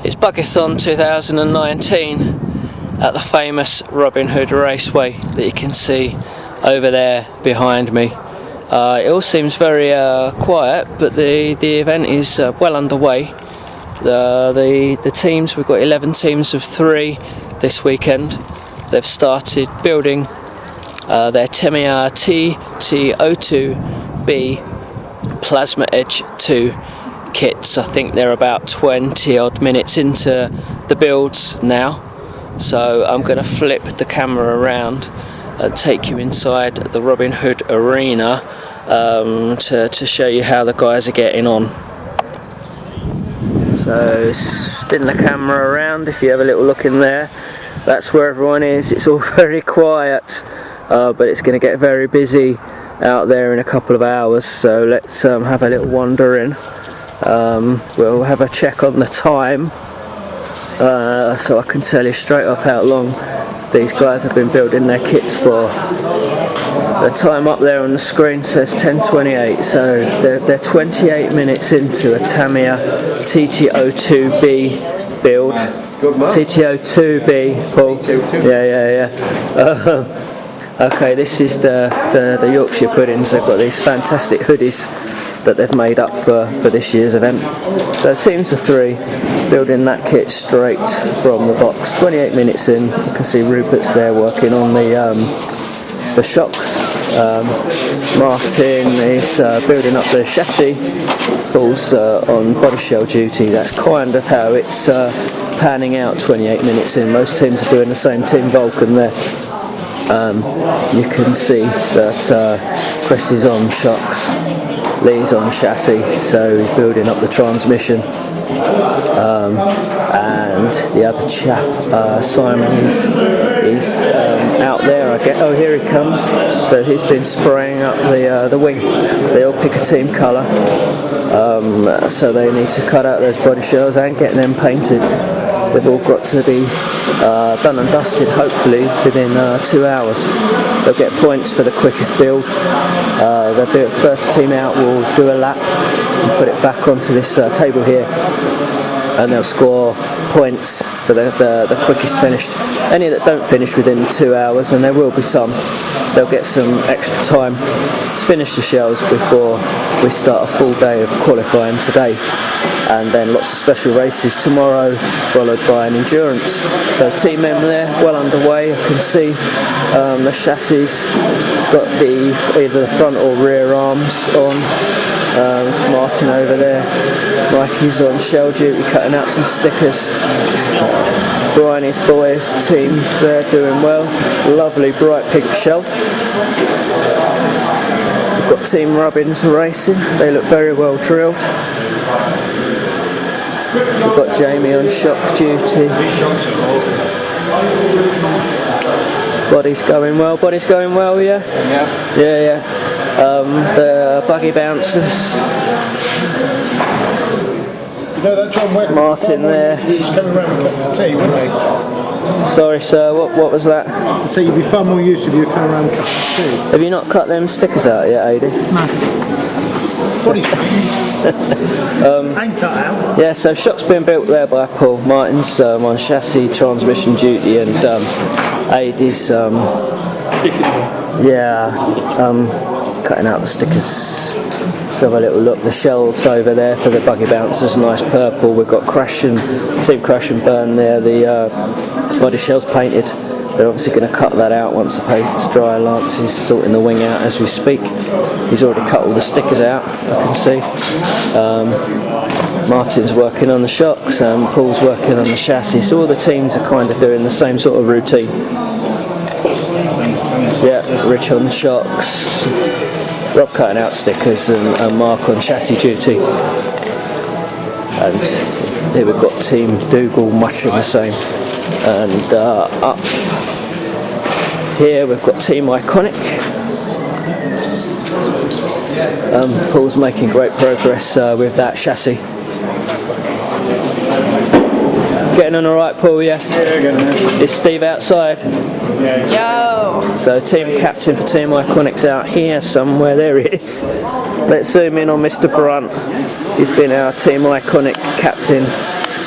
It's Buggython 2019 at the famous Robin Hood Raceway that you can see over there behind me. It all seems very quiet, but the event is well underway. The teams, we've got 11 teams of 3 this weekend. They've started building their Tamiya TT02B Plasma Edge 2 kits. I think they're about 20 odd minutes into the builds now, so I'm going to flip the camera around and take you inside the Robin Hood arena to show you how the guys are getting on. So spin the camera around. If you have a little look in there, that's where everyone is. It's all very quiet, but it's going to get very busy out there in a couple of hours, so let's have a little wander in. We'll have a check on the time, so I can tell you straight off how long these guys have been building their kits for. The time up there on the screen says 10:28, so they're 28 minutes into a Tamiya TT02B build. TT02B, Paul. Yeah. Okay, this is the Yorkshire puddings. They've got these fantastic hoodies that they've made up for this year's event. So teams of 3 building that kit straight from the box. 28 minutes in, you can see Rupert's there working on the shocks. Martin is building up the chassis. Paul's on body shell duty. That's kind of how it's panning out 28 minutes in. Most teams are doing the same. Team Vulcan there. You can see that Chris is on shocks, Lee's on chassis, so he's building up the transmission, and the other chap, Simon, is out there. Oh, here he comes. So he's been spraying up the wing. They all pick a team colour, so they need to cut out those body shells and get them painted. They've all got to be done and dusted, hopefully within 2 hours. They'll get points for the quickest build. The first team out will do a lap and put it back onto this table here, and they'll score points for the quickest finished. Any that don't finish within 2 hours, and there will be some, they'll get some extra time to finish the shells before we start a full day of qualifying today. And then lots of special races tomorrow, followed by an endurance. So Team M there, well underway. I can see the chassis got either the front or rear arms on. There's Martin over there. Mikey's on shell duty, cutting out some stickers. Bryony's boys team, they're doing well. Lovely bright pink shell. We've got Team Robbins racing. They look very well drilled. So we've got Jamie on shock duty. Body's going well, yeah? Yeah. The buggy bouncers. You know that John West Martin there. He's coming around with cups of tea, wouldn't he? Sorry sir, what was that? So you'd be far more useful if you were coming around with cups of tea. Have you not cut them stickers out yet, Adi? No. Body's ain't cut out. Yeah, so shock's been built there by Paul. Martin's on chassis, transmission duty, and Adi's cutting out the stickers. So have a little look. The shells over there for the buggy bouncers, nice purple. We've got Team Crash and Burn there. The body shell's painted. They're obviously going to cut that out once the paint's dry. Lance is sorting the wing out as we speak. He's already cut all the stickers out, I can see. Martin's working on the shocks and Paul's working on the chassis. So all the teams are kind of doing the same sort of routine. Yeah, Rich on the shocks. Rob cutting out stickers and Mark on chassis duty. And here we've got Team Dougal, much of the same. And up here we've got Team Iconic. Paul's making great progress with that chassis. Getting on alright, Paul, yeah? Yeah, getting there. Is Steve outside? Yo! So team captain for Team Iconic's out here somewhere. There he is. Let's zoom in on Mr. Brunt. He's been our Team Iconic captain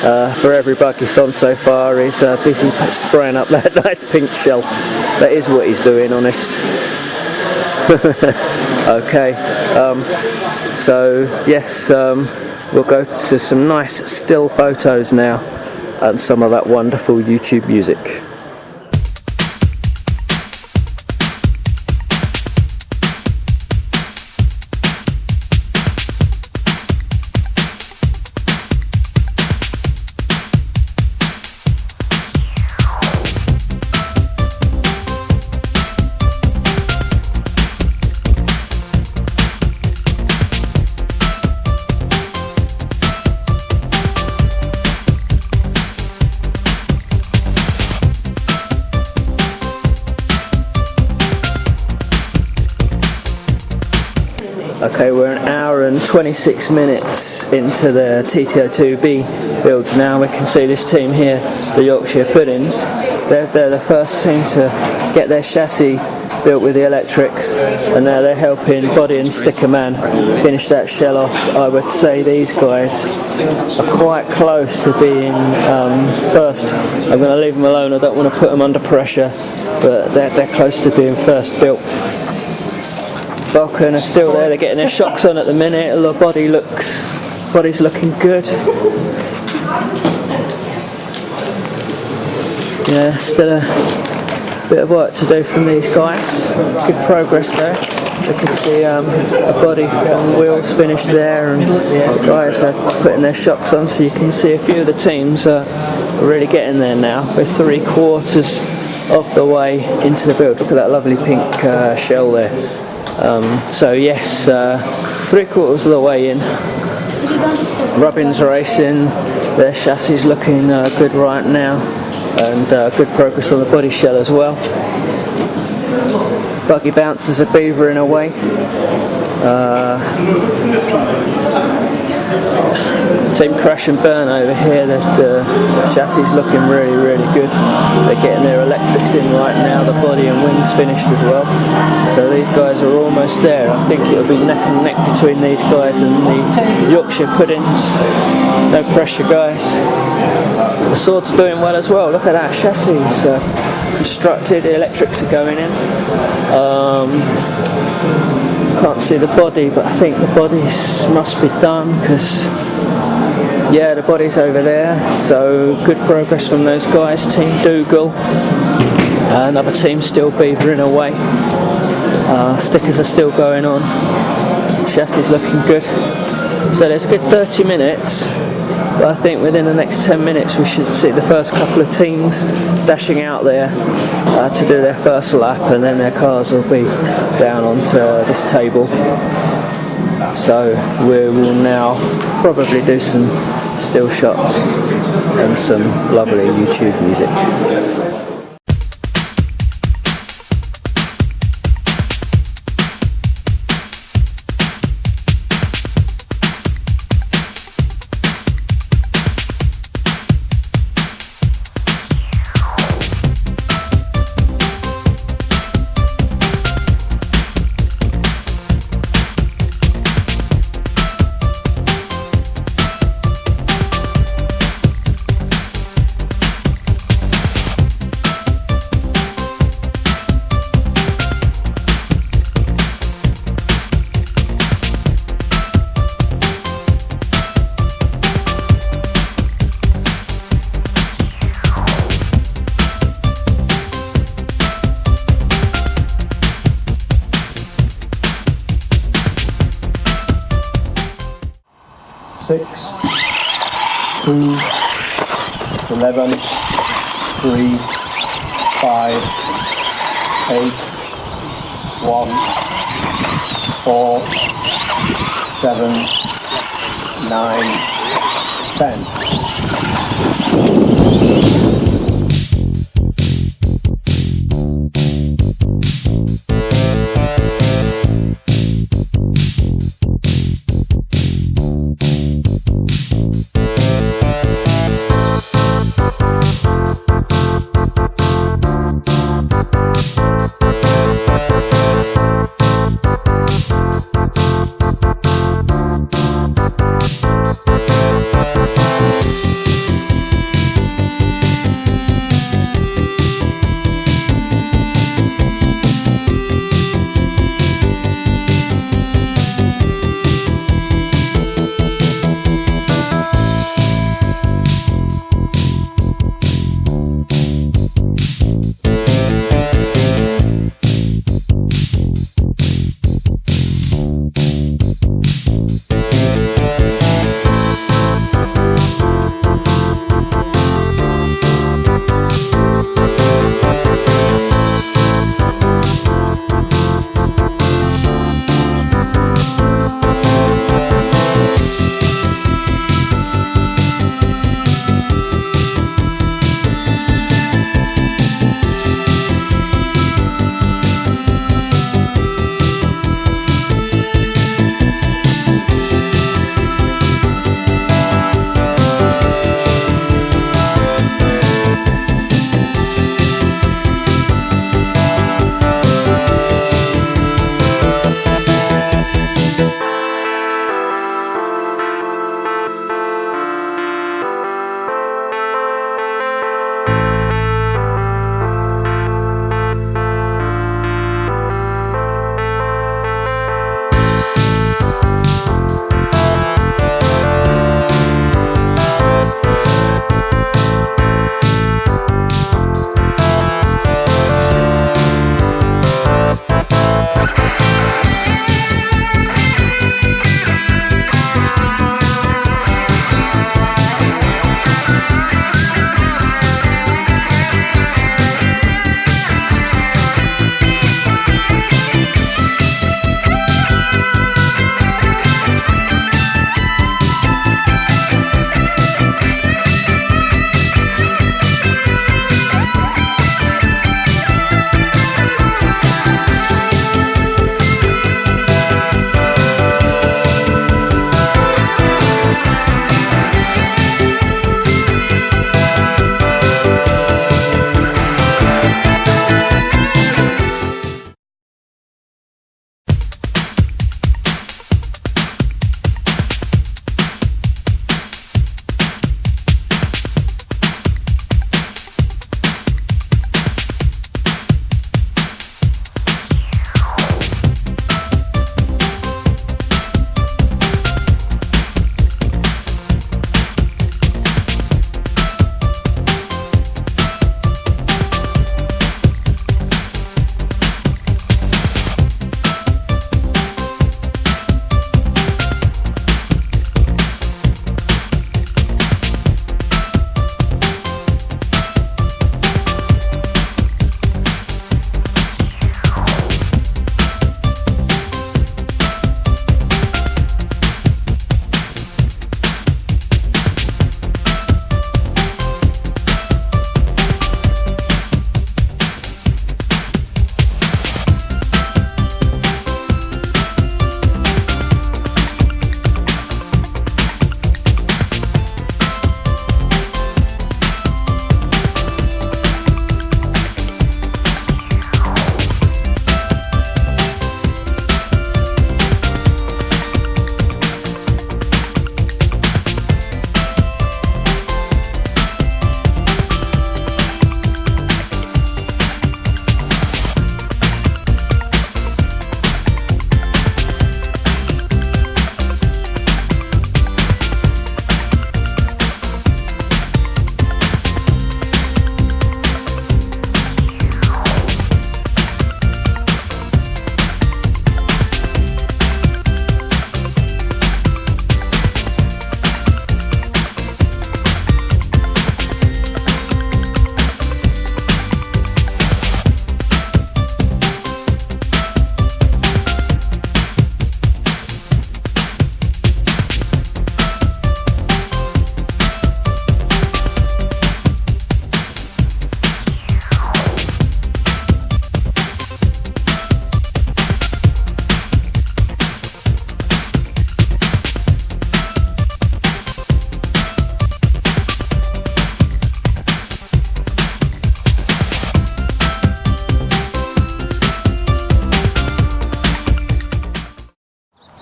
for every Buggython so far. He's busy spraying up that nice pink shell. That is what he's doing, honest. Okay, so yes, we'll go to some nice still photos now and some of that wonderful YouTube music. Okay, we're an hour and 26 minutes into the TTO2B builds now. We can see this team here, the Yorkshire Puddings. They're the first team to get their chassis built with the electrics, and now they're helping Body and Sticker Man finish that shell off. I would say these guys are quite close to being first. I'm going to leave them alone, I don't want to put them under pressure, but they're close to being first built. Vulcan are still there, they're getting their shocks on at the minute. The body's looking good. Yeah, still a bit of work to do from these guys. Good progress there. You can see the body and wheels finished there, and the guys are putting their shocks on, so you can see a few of the teams are really getting there now. We're 3/4 of the way into the build. Look at that lovely pink shell there. So yes, 3/4 of the way in. Robin's racing, their chassis is looking good right now, and good progress on the body shell as well. Buggy bouncers are beavering away. Team Crash and Burn over here, the chassis is looking really, really good. They're getting their electrics in right now, the body and wings finished as well. So these guys are almost there. I think it'll be neck and neck between these guys and the Yorkshire Puddings. No pressure, guys. The Sword's doing well as well. Look at that, chassis constructed, the electrics are going in. Can't see the body, but I think the bodies must be done, because yeah, the body's over there. So good progress from those guys. Team Dougal, another team still beavering away. Stickers are still going on. Chassis is looking good. So there's a good 30 minutes. But I think within the next 10 minutes we should see the first couple of teams dashing out there to do their first lap, and then their cars will be down onto this table. So we will now probably do some still shots and some lovely YouTube music. Six, 2, 11, 3, 5, 8, 1, 4, 7, 9, 10.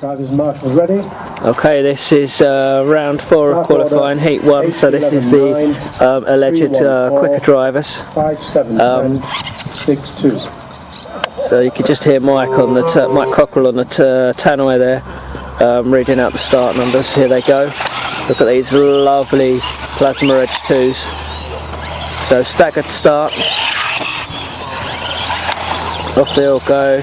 Drivers marshal ready. Okay, this is round 4 of qualifying, heat 1, so this is the alleged quicker drivers. 5, 7, 10, 6, 2. So you can just hear Mike Cockrell on the tannoy there, reading out the start numbers. Here they go. Look at these lovely Plasma Edge 2s. So staggered start. Off they all go.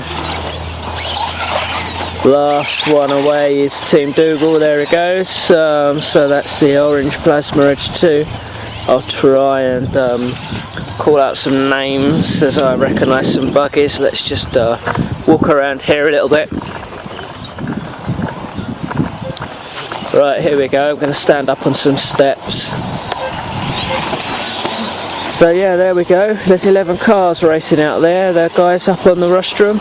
Last one away is Team Dougal, there it goes. So that's the orange Plasma Edge 2. I'll try and call out some names as I recognise some buggies. Let's just walk around here a little bit. Right, here we go. I'm going to stand up on some steps. So yeah, there we go. There's 11 cars racing out there. There are guys up on the rostrum.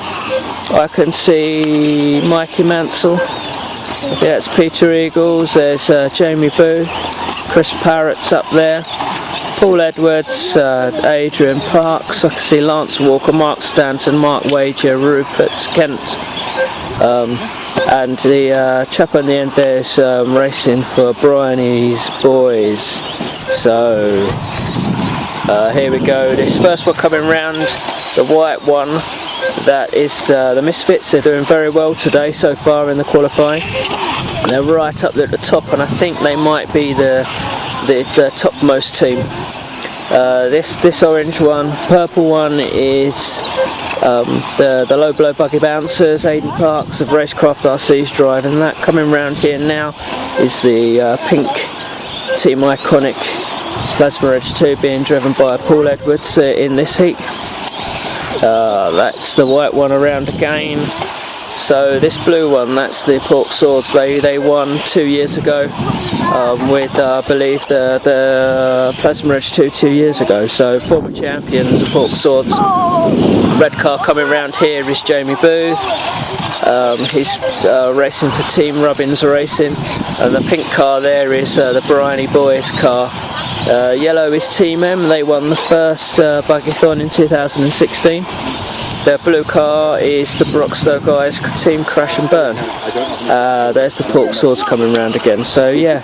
I can see Mikey Mansell. Yeah, it's Peter Eagles. There's Jamie Booth. Chris Parrott's up there. Paul Edwards, Adrian Parks. I can see Lance Walker, Mark Stanton, Mark Wager, Rupert Kent. And the chap on the end there is racing for Bryony's boys. So here we go. This first one coming round, the white one. That is the Misfits. They're doing very well today so far in the qualifying. They're right up there at the top, and I think they might be the topmost team. This orange one, purple one is the low blow buggy bouncers. Aidan Parks of Racecraft RC's driving that. Coming round here now is the pink Team Iconic Plasma Edge 2 being driven by Paul Edwards in this heat. That's the white one around again. So this blue one, that's the Pork Swords. They won 2 years ago with I believe the Plasma Edge 2 years ago. So former champions, the Pork Swords. Red car coming round here is Jamie Booth. He's racing for Team Robbins Racing, and the pink car there is the Bryony Boys car. Yellow is Team M. They won the first Buggython in 2016. The blue car is the Broxtowe guys, Team Crash and Burn. There's the Pork Swords coming round again. So yeah,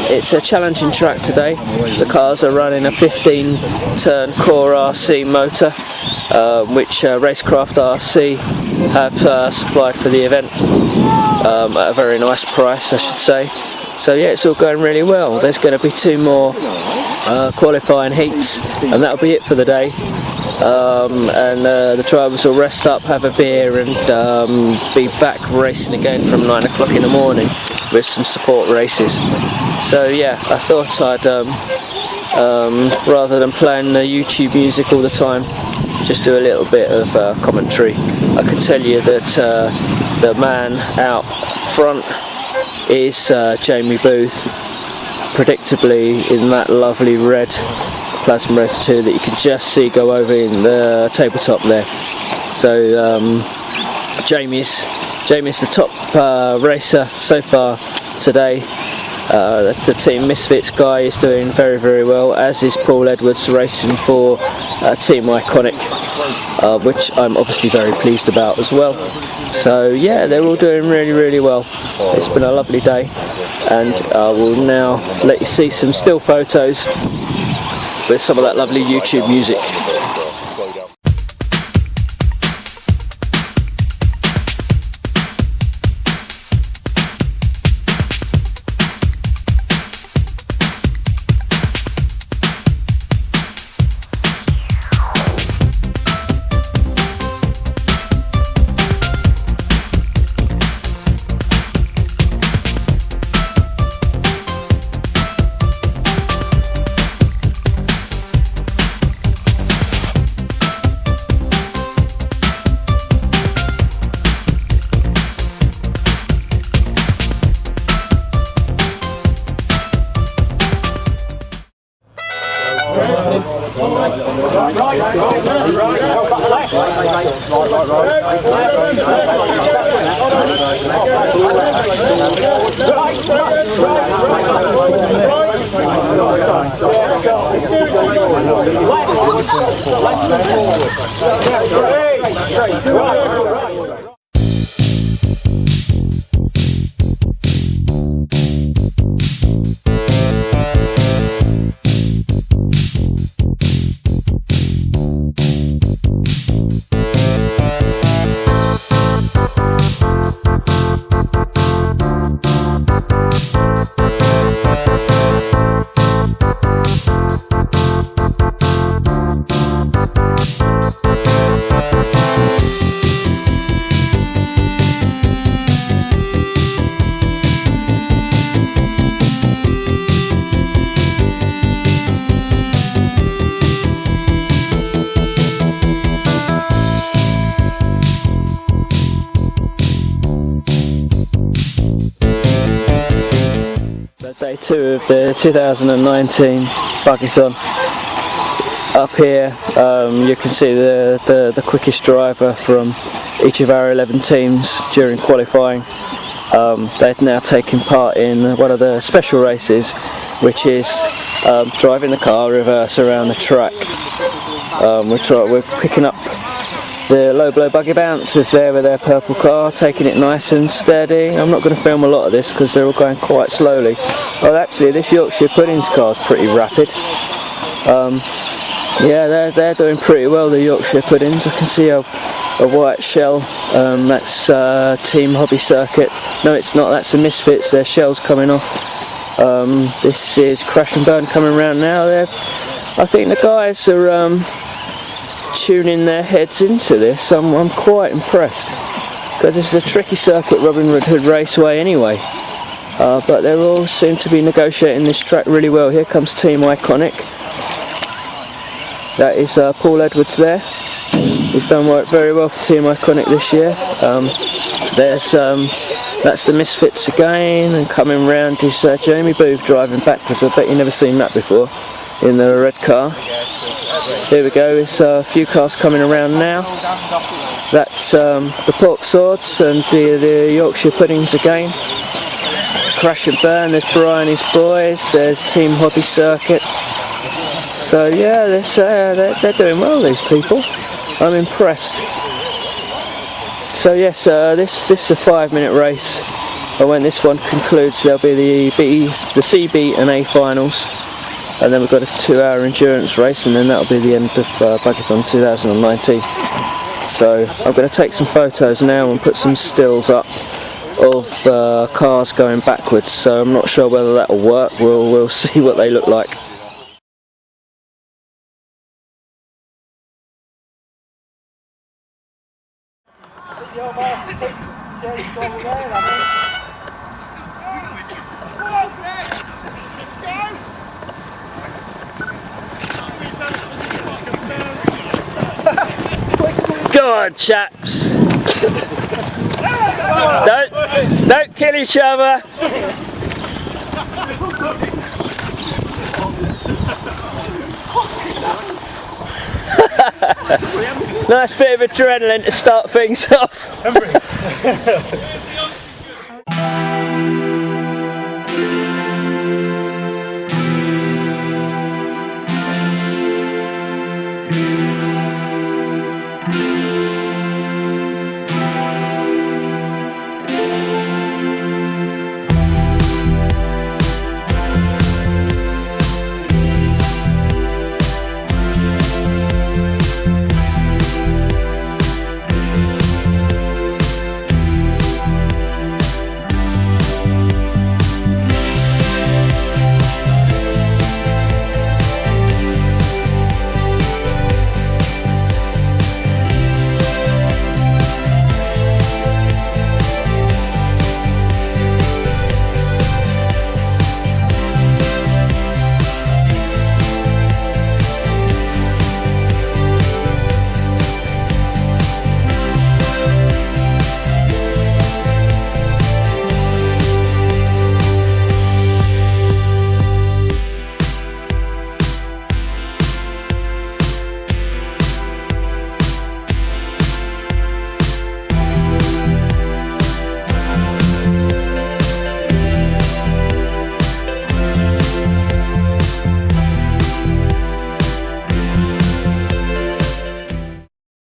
it's a challenging track today. The cars are running a 15-turn Core RC motor, which Racecraft RC have supplied for the event at a very nice price, I should say. So yeah, it's all going really well. There's going to be 2 more qualifying heats, and that'll be it for the day. The drivers will rest up, have a beer, and be back racing again from 9 o'clock in the morning with some support races. So yeah, I thought I'd rather than playing the YouTube music all the time, just do a little bit of commentary. I can tell you that the man out front is Jamie Booth, predictably in that lovely red Plasma Edge 2 that you can just see go over in the tabletop there. So Jamie's the top racer so far today. The Team Misfits guy is doing very, very well, as is Paul Edwards racing for Team Iconic, which I'm obviously very pleased about as well. So yeah, they're all doing really, really well. It's been a lovely day, and I will now let you see some still photos with some of that lovely YouTube music. 2 of the 2019 Buggython. Up here you can see the quickest driver from each of our 11 teams during qualifying. They've now taken part in one of the special races, which is driving the car reverse around the track. We're picking up the low blow buggy bouncers there with their purple car, taking it nice and steady. I'm not going to film a lot of this because they're all going quite slowly. Well, actually this Yorkshire Puddings car is pretty rapid. Yeah, they're doing pretty well, the Yorkshire Puddings. I can see a white shell, that's Team Hobby Circuit. No, it's not, that's the Misfits, their shell's coming off. This is Crash and Burn coming around now. I think the guys are tuning their heads into this. I'm quite impressed, because this is a tricky circuit, Robin Hood Raceway anyway. But they all seem to be negotiating this track really well. Here comes Team Iconic. That is Paul Edwards there. He's done work very well for Team Iconic this year. That's the Misfits again, and coming round is Jamie Booth driving backwards. I bet you've never seen that before in the red car. Here we go, it's a few cars coming around now. That's the Pork Swords and the Yorkshire Puddings again. Crash and Burn, there's Brian and his boys, there's Team Hobby Circuit. So yeah, they're doing well, these people. I'm impressed. So yes, this is a 5-minute race, and when this one concludes there'll be the C, B and A finals, and then we've got a 2-hour endurance race, and then that'll be the end of Buggython 2019. So I'm going to take some photos now and put some stills up of cars going backwards, so I'm not sure whether that will work. We'll see what they look like. Go on, chaps. Don't kill each other. Nice bit of adrenaline to start things off.